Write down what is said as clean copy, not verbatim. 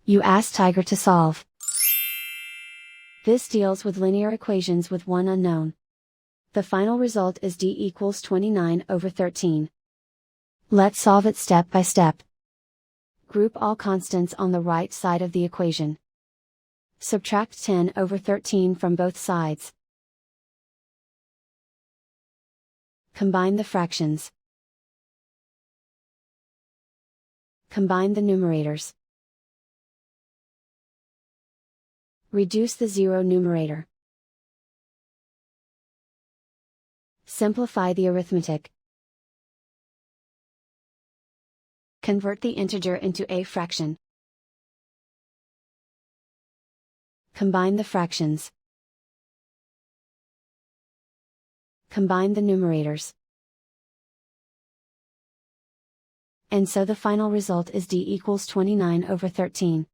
You ask Tiger to solve. This deals with linear equations with one unknown. The final result is d equals 29/13. Let's solve it step by step. Group all constants on the right side of the equation. Subtract 10/13 from both sides. Combine the fractions. Combine the numerators. Reduce the zero numerator. Simplify the arithmetic. Convert the integer into a fraction. Combine the fractions. Combine the numerators. And so the final result is d equals 29/13.